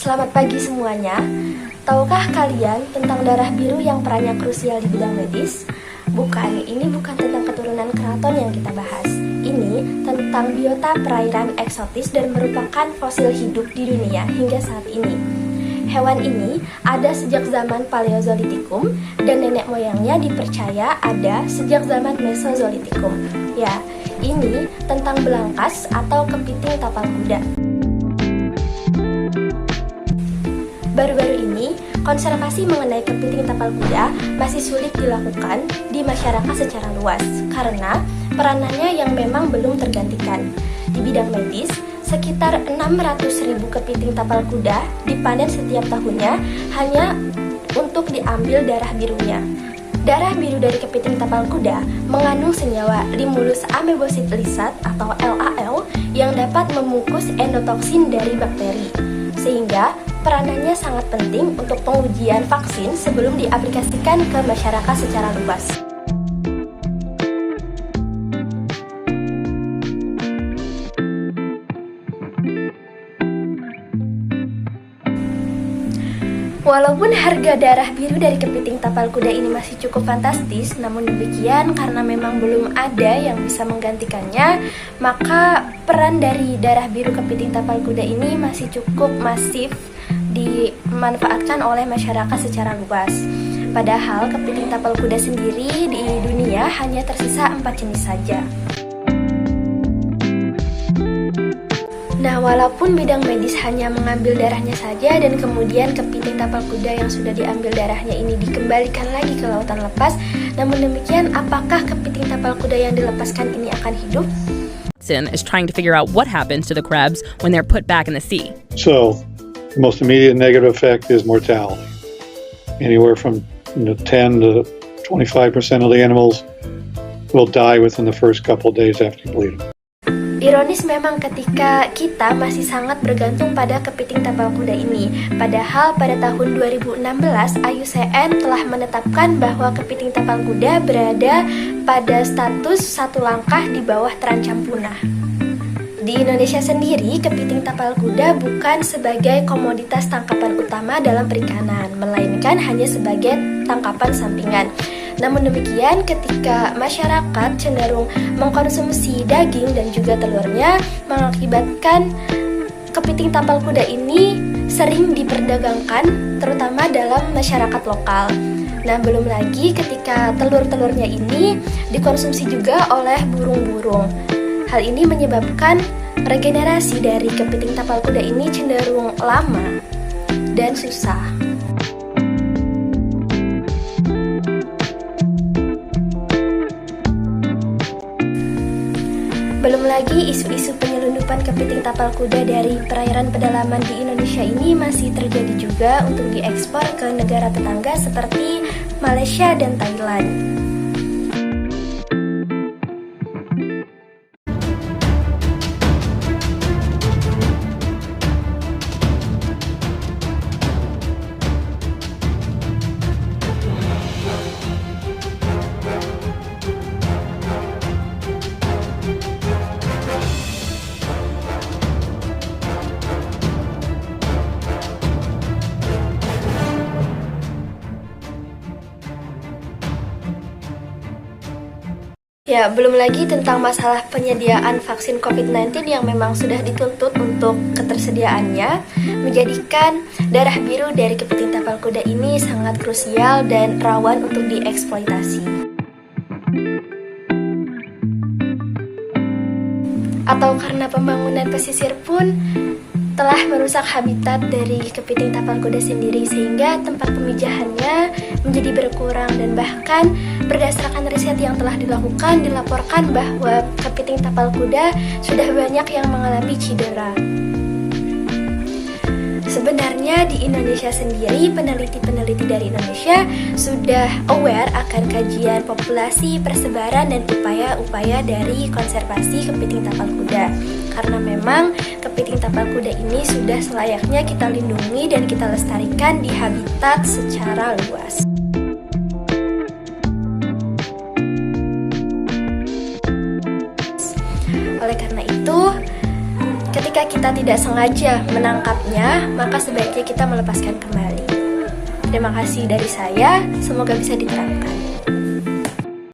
Selamat pagi semuanya. Tahukah kalian tentang darah biru yang perannya krusial di bidang medis? Bukan, ini bukan tentang keturunan keraton yang kita bahas. Ini tentang biota perairan eksotis dan merupakan fosil hidup di dunia hingga saat ini. Hewan ini ada sejak zaman Paleozoitikum dan nenek moyangnya dipercaya ada sejak zaman Mesozoitikum. Ya, ini tentang belangkas atau kepiting tapal kuda. Baru-baru ini, konservasi mengenai kepiting tapal kuda masih sulit dilakukan di masyarakat secara luas karena peranannya yang memang belum tergantikan. Di bidang medis, sekitar 600.000 kepiting tapal kuda dipanen setiap tahunnya hanya untuk diambil darah birunya. Darah biru dari kepiting tapal kuda mengandung senyawa Limulus amebosid lisat atau LAL yang dapat membungkus endotoksin dari bakteri, sehingga peranannya sangat penting untuk pengujian vaksin sebelum diaplikasikan ke masyarakat secara luas. Walaupun harga darah biru dari kepiting tapal kuda ini masih cukup fantastis, namun demikian karena memang belum ada yang bisa menggantikannya, maka peran dari darah biru kepiting tapal kuda ini masih cukup masif dimanfaatkan oleh masyarakat secara luas. Padahal kepiting tapal kuda sendiri di dunia hanya tersisa 4 jenis saja. Nah, walaupun bidang medis hanya mengambil darahnya saja dan kemudian kepiting tapal kuda yang sudah diambil darahnya ini dikembalikan lagi ke lautan lepas, namun demikian apakah kepiting tapal kuda yang dilepaskan ini akan hidup? Is trying to figure out what happens to the crabs when they're put back in the sea. So, the most immediate negative effect is mortality. Anywhere from 10 to 25% of the animals will die within the first couple of days after you bleed them. Ironis memang ketika kita masih sangat bergantung pada kepiting tapal kuda ini. Padahal pada tahun 2016 IUCN telah menetapkan bahwa kepiting tapal kuda berada pada status satu langkah di bawah terancam punah. Di Indonesia sendiri, kepiting tapal kuda bukan sebagai komoditas tangkapan utama dalam perikanan, melainkan hanya sebagai tangkapan sampingan. Namun demikian, ketika masyarakat cenderung mengkonsumsi daging dan juga telurnya, mengakibatkan kepiting tapal kuda ini sering diperdagangkan, terutama dalam masyarakat lokal. Nah, belum lagi ketika telur-telurnya ini dikonsumsi juga oleh burung-burung. Hal ini menyebabkan regenerasi dari kepiting tapal kuda ini cenderung lama dan susah. Belum lagi isu-isu penyelundupan kepiting tapal kuda dari perairan pedalaman di Indonesia ini masih terjadi juga untuk diekspor ke negara tetangga seperti Malaysia dan Thailand. Ya, belum lagi tentang masalah penyediaan vaksin COVID-19 yang memang sudah dituntut untuk ketersediaannya, menjadikan darah biru dari kepiting tapal kuda ini sangat krusial dan rawan untuk dieksploitasi. Atau karena pembangunan pesisir pun telah merusak habitat dari kepiting tapal kuda sendiri sehingga tempat pemijahannya menjadi berkurang dan bahkan berdasarkan riset yang telah dilakukan dilaporkan bahwa kepiting tapal kuda sudah banyak yang mengalami cedera. Sebenarnya di Indonesia sendiri, peneliti-peneliti dari Indonesia sudah aware akan kajian populasi, persebaran, dan upaya-upaya dari konservasi kepiting tapal kuda. Karena memang kepiting tapal kuda ini sudah selayaknya kita lindungi dan kita lestarikan di habitat secara luas. Oleh karena itu, ketika kita kita tidak sengaja menangkapnya, maka sebaiknya kita melepaskan kembali. Terima kasih dari saya, semoga bisa diterapkan.